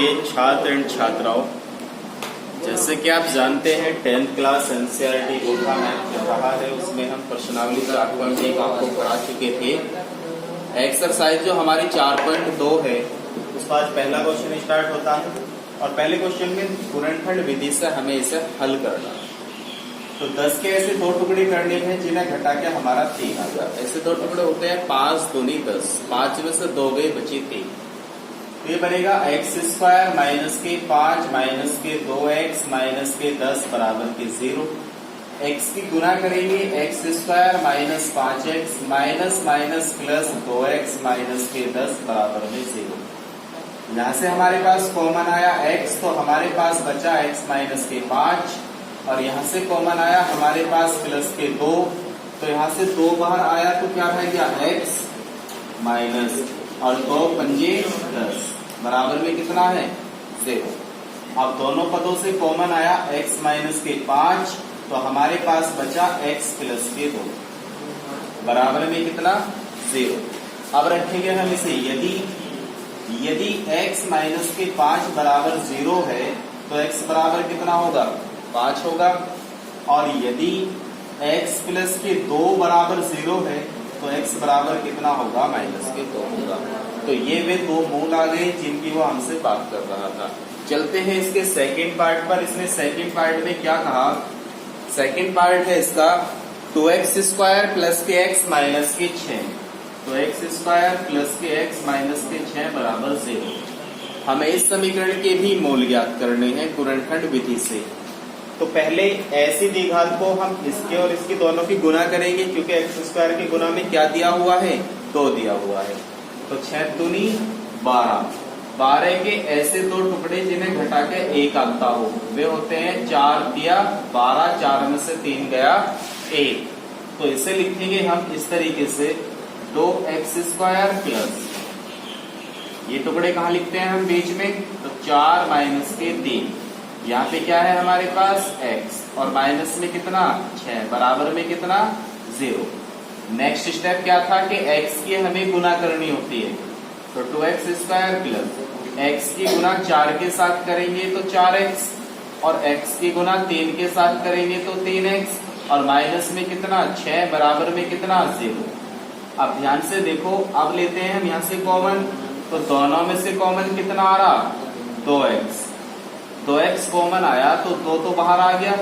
प्रिय छात्र एंड छात्राओं, जैसे कि आप जानते हैं 10th क्लास एनसीईआरटी गोखा मैथ चल रहा है, उसमें हम प्रश्नावली का आकलन एक आपको करा चुके थे। एक्सरसाइज जो हमारी 4.2 है उसका आज पहला क्वेश्चन स्टार्ट होता है और पहले क्वेश्चन में गुणनखंड विधि से हमें इसे हल करना। तो 10 के ऐसे दो टुकड़े करने हैं जिन्हें घटा के हमारा 3 आ जाए। ऐसे दो टुकड़े होते हैं 5 दूनी 10, 5 में से 2 गए बची 3। ये बनेगा एक्स स्क्वायर माइनस के 5 माइनस के 2x माइनस के 10 बराबर के 0। x की गुना करेंगे x square minus 5x minus minus plus 2x minus के 10 बराबर में 0। यहाँ से हमारे पास कॉमन आया x, तो हमारे पास बचा x माइनस के 5 और यहाँ से कॉमन आया हमारे पास प्लस के 2, तो यहाँ से 2 बाहर आया तो क्या रह गया x माइनस और 2 पंजे 10 बराबर में कितना है 0। अब दोनों पदों से कॉमन आया x माइनस के 5, तो हमारे पास बचा x प्लस के 2 बराबर में कितना 0। अब रखेंगे हम इसे, यदि x माइनस के 5 बराबर 0 है तो x बराबर कितना होगा 5 होगा, और यदि x प्लस के 2 बराबर 0 है तो x बराबर कितना होगा माइनस के 2 होगा। तो ये वे दो मूल आ गए जिनकी वो हमसे बात कर रहा था। चलते हैं इसके सेकंड पार्ट पर। इसने सेकंड पार्ट में क्या कहा, सेकंड पार्ट है इसका 2x स्क्वायर प्लस के x माइनस के 6। तो x स्क्वायर प्लस के x माइनस के 6 बराबर 0। हमें इस समीकरण के भी मूल ज्ञात करने हैं गुणनखंड विधि से। तो पहले ऐसी द्विघात को हम इसके और इसकी दोनों की गुना करेंगे, क्योंकि एक्स स्क्वायर के गुना में क्या दिया हुआ है 2 दिया हुआ है। तो 6 दूनी 12, 12 के ऐसे दो टुकड़े जिन्हें घटा के 1 आता हो वे होते हैं 4 दिया 12, 4 में से 3 गया 1। तो इसे लिखेंगे हम इस तरीके से 2x स्क्वायर प्लस, ये टुकड़े कहाँ लिखते हैं हम बीच में, तो 4 माइनस के 3, यहाँ पे क्या है हमारे पास x और माइनस में कितना 6 बराबर में कितना 0। नेक्स्ट स्टेप क्या था कि x की हमें गुना करनी होती है, तो 2x स्क्वायर प्लस x की गुना 4 के साथ करेंगे तो 4x और x की गुना 3 के साथ करेंगे तो 3x और माइनस में कितना 6 बराबर में कितना 0। अब ध्यान से देखो, अब लेते हैं हम यहाँ से कॉमन, तो दोनों में से कॉमन कितना आ रहा 2x कॉमन आया तो 2 तो बाहर आ गया,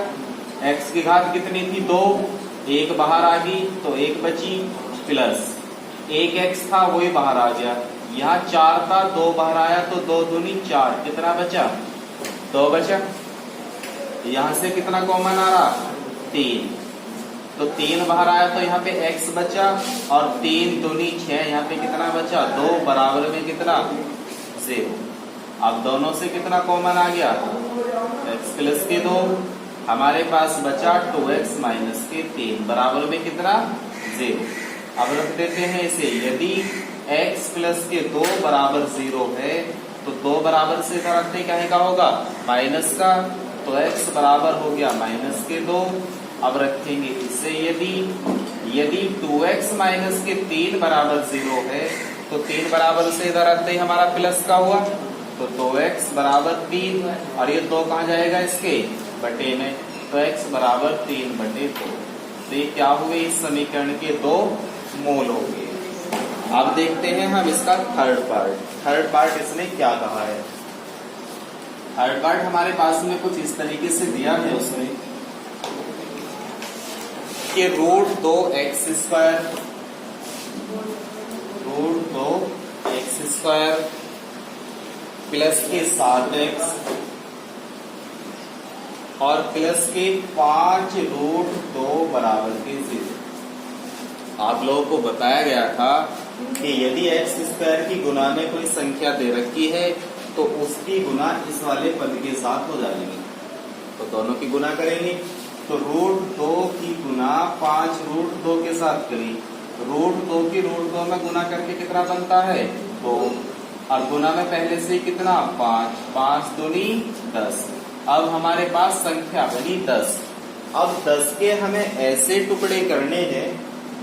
x की घात कितनी थी 2, 1 बाहर आ गई तो 1 बची, प्लस 1x था वही बाहर आ गया, यहाँ 4 था 2 बाहर आया तो 2 दूनी 4, कितना बचा 2 बचा। यहाँ से कितना कॉमन आ रहा 3, तो 3 बाहर आया तो यहाँ पे x बचा और 3 दूनी 6, यहाँ पे कितना बचा 2 बराबर में कितना 0। अब दोनों से कितना कॉमन आ गया x प्लस के 2, हमारे पास बचा 2x माइनस के 3 बराबर में कितना 0। अब रख देते हैं इसे, यदि x प्लस के 2 बराबर 0 है तो 2 बराबर से इधर रखते क्या का होगा माइनस का, तो x बराबर हो गया माइनस के 2। अब रखेंगे इसे, यदि 2x माइनस के 3 बराबर 0 है तो 3 बराबर से इधर रखते हमारा प्लस का हुआ, तो 2x बराबर 3 और ये 2 कहाँ जाएगा इसके बटे में, तो x बराबर 3 बटे 2। तो ये क्या हुए इस समीकरण के 2 मूल हो गए। अब देखते हैं हम इसका थर्ड पार्ट इसने क्या कहा है। थर्ड पार्ट हमारे पास में कुछ इस तरीके से दिया है उसने कि √2x स्क्वायर प्लस के 7x और प्लस के 5√2 बराबर के 0। आप लोगों को बताया गया था कि यदि x स्क्वायर की गुना में कोई संख्या दे रखी है तो उसकी गुना इस वाले पद के साथ हो जाएगी, तो दोनों की गुना करेंगे। तो √2 की गुना 5√2 के साथ करी, √2 की √2 में गुना करके कितना बनता है 2, और गुना में पहले से कितना 5, 5 दूनी 10। अब हमारे पास संख्या बनी 10। अब 10 के हमें ऐसे टुकड़े करने हैं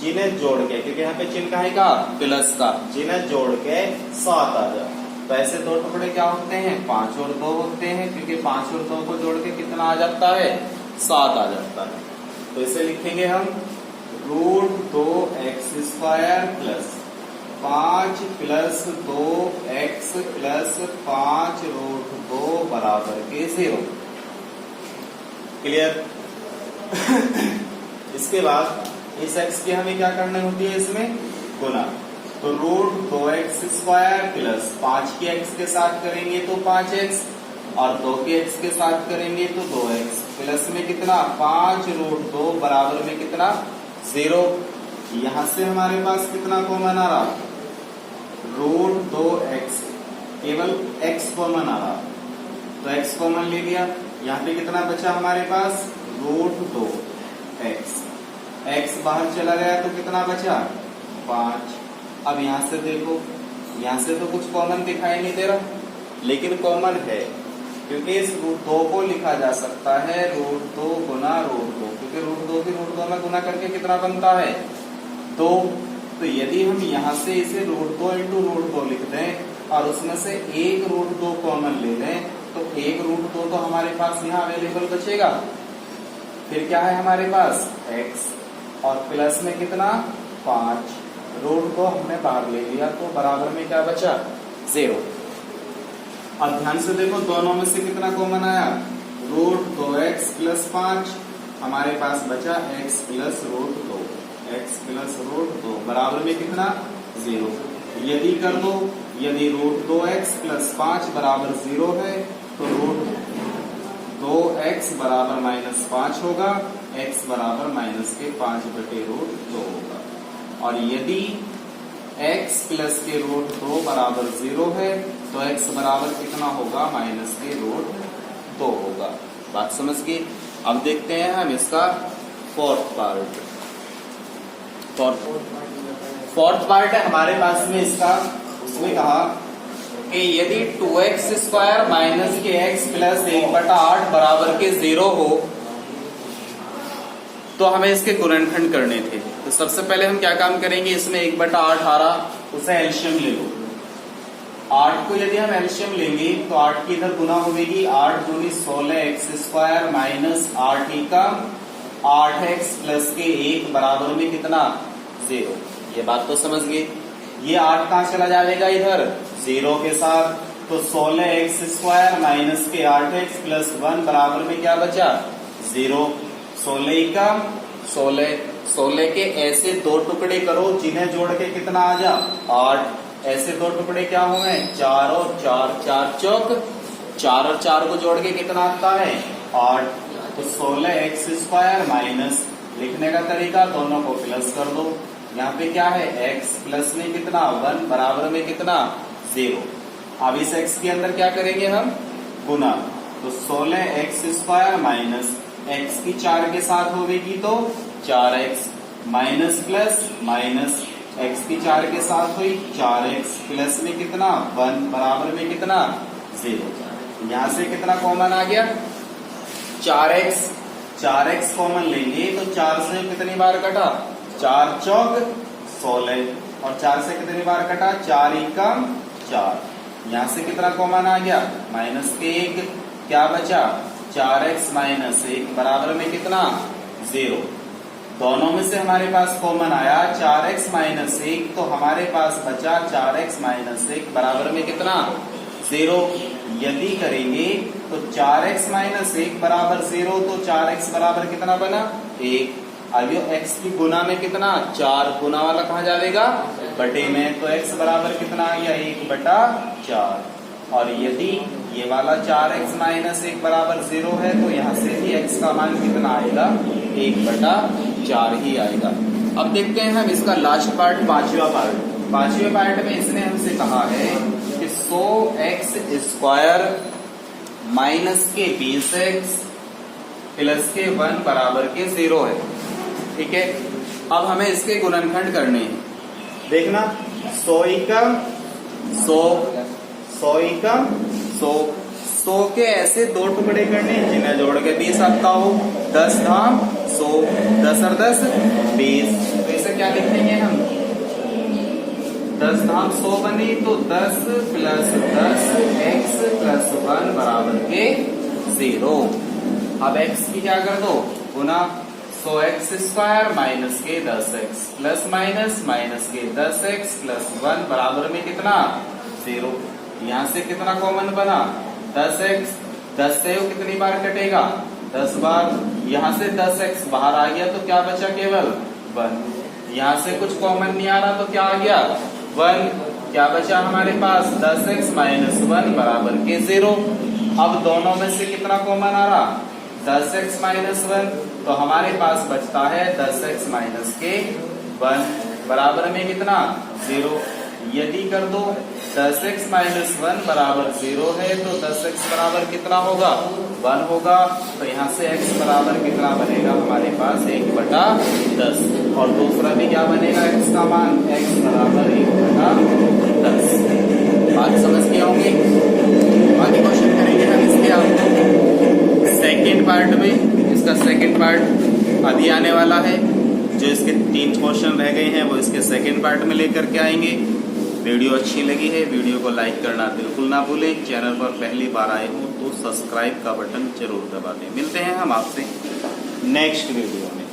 जिन्हें जोड़ के, क्योंकि यहाँ पे चिन्ह का है का प्लस का, जिन्हें जोड़ के 7 आ जाए। तो ऐसे दो टुकड़े क्या होते हैं, 5 और 2 होते हैं, क्योंकि 5 और 2 को जोड़ के कितना आ जाता है, 7 आ जाता है। तो इसे लिखेंगे हम √2x² plus 5 plus 2x plus 5√2 बराबर के 0। क्लियर? इसके बाद इस x की हमें क्या करनी होती है, इसमें गुना। तो √2x² प्लस 5 की x के साथ करेंगे तो 5x और 2 के x के साथ करेंगे तो 2x प्लस में कितना 5√2 बराबर में कितना 0। यहां से हमारे पास कितना कॉमन आ रहा, √2x, केवल x कॉमन आ रहा, तो x कॉमन ले लिया। यहाँ पे कितना बचा हमारे पास, √2x, x बाहर चला गया तो कितना बचा 5। अब यहाँ से देखो, यहाँ से तो कुछ कॉमन दिखाई नहीं दे रहा, लेकिन कॉमन है, क्योंकि इस √2 को लिखा जा सकता है √2 गुना √2, क्योंकि √2 की √2 में गुना करके कितना बनता है 2। तो यदि हम यहाँ से इसे √2 इंटू √2 लिख दें और उसमें से एक √2 कॉमन ले लें, तो एक √2 तो हमारे पास यहाँ अवेलेबल बचेगा। फिर क्या है हमारे पास x और प्लस में कितना 5, √2 हमने बाहर ले लिया तो बराबर में क्या बचा 0। अब ध्यान से देखो, दोनों में से कितना कॉमन आया, √2x प्लस 5, हमारे पास बचा x प्लस √2, x प्लस √2 बराबर में कितना 0। यदि कर दो, यदि √2x प्लस 5 बराबर 0 है तो √2x बराबर -5 होगा, x बराबर -5/√2 होगा। और यदि x प्लस के √2 बराबर 0 है तो x बराबर कितना होगा, -√2 होगा। बात समझ गए? अब देखते हैं हम इसका फोर्थ पार्ट। फोर्थ पार्ट है हमारे पास में इसका, उसमें कहा कि यदि 2x² माइनस के x प्लस 1/8 बराबर के 0 हो तो हमें इसके गुणनखंड करने थे। तो सबसे पहले हम क्या काम करेंगे, इसमें 1/8 आ रहा, उसे एलशियम ले लो। 8 को यदि हम एलशियम लेंगे तो 8 की इधर गुना होगी, 8 दूनी 16x² माइनस 8 एकम 8x प्लस के 1 बराबर में कितना 0। ये बात तो समझ गए। ये 8 कहां चला जाएगा, इधर 0 के साथ, तो 16x² माइनस के 8x प्लस 1 बराबर में क्या बचा 0। 16 एकम 16 के ऐसे दो टुकड़े करो जिन्हें जोड़ के कितना आ जा 8। ऐसे दो टुकड़े क्या हुए, 4 और 4, 4 चौक 4 और 4 को जोड़ के कितना आता है 8। तो 16x² माइनस, लिखने का तरीका दोनों को प्लस कर दो। यहाँ पे क्या है x प्लस में कितना 1 बराबर में कितना 0। अब इस x के अंदर क्या करेंगे हम, गुना। तो 16x² माइनस x की 4 के साथ होगी तो 4x minus plus minus x की 4 के साथ हुई 4x प्लस में कितना 1 बराबर में कितना 0। यहाँ से कितना कॉमन आ गया 4x कॉमन लेंगे तो 4 से कितनी बार कटा 4 चौक 16 और 4 से कितनी बार कटा 4 एकम 4। यहाँ से कितना कॉमन आ गया -1, क्या बचा 4x माइनस 1 बराबर में कितना 0। दोनों में से हमारे पास कॉमन आया 4x माइनस 1, तो हमारे पास बचा 4x माइनस 1 बराबर में कितना 0। यदि करेंगे तो 4x माइनस 1 बराबर 0, तो 4x बराबर कितना बना 1। अब ये x की गुना में कितना 4, गुना वाला कहाँ जाएगा बटे में, तो x बराबर कितना आ गया 1/4। और यदि ये वाला 4x माइनस 1 बराबर 0 है तो यहाँ से भी x का मान कितना आएगा 1/4 ही आएगा। अब देखते हैं हम इसका लास्ट पार्ट, पांचवा पार्ट। पांचवे पार्ट में इसने हमसे कहा है कि 100x² माइनस के 20x प्लस के 1 बराबर के 0 है। ठीक है, अब हमें इसके गुणनखंड करने हैं। देखना 100 एकम 100, 100 एकम 100, 100 के ऐसे दो टुकड़े करने जिन्हें जोड़ के 20 आता हो। 10 धाम 100, 10 और 10 20। तो इसे क्या लिख देंगे हम 10 धाम 100 बनी तो 10 प्लस 10 x प्लस 1 बराबर के 0। अब x की क्या कर दो गुना, 100x स्क्वायर माइनस के 10x प्लस माइनस माइनस के 10x प्लस 1 बराबर में कितना 0। यहाँ से कितना कॉमन बना 10x, 10 से वो कितनी बार कटेगा 10 बार। यहाँ से 10x बाहर आ गया तो क्या बचा केवल 1। यहाँ से कुछ कॉमन नहीं आ रहा तो क्या आ गया 1। क्या बचा हमारे पास 10x माइनस 1 बराबर के 0। अब दोनों में से कितना कॉमन आ रहा 10x माइनस 1, तो हमारे पास बचता है 10x माइनस के 1 बराबर में कितना 0। यदि कर दो 10x माइनस 1 बराबर 0 है तो 10x बराबर कितना होगा 1 होगा। तो यहाँ से x बराबर कितना बनेगा हमारे पास 1/10, और दूसरा भी क्या बनेगा x का मान x बराबर 1/10। बात समझ के होंगे। बाकी क्वेश्चन करेंगे हम इसके आप सेकेंड पार्ट में। इसका सेकेंड पार्ट अभी आने वाला है। जो इसके 3 क्वेश्चन रह गए हैं वो इसके सेकेंड पार्ट में लेकर के आएंगे। वीडियो अच्छी लगी है, वीडियो को लाइक करना बिल्कुल ना भूलें। चैनल पर पहली बार आए हो तो सब्सक्राइब का बटन जरूर दबा दें। मिलते हैं हम आपसे नेक्स्ट वीडियो में।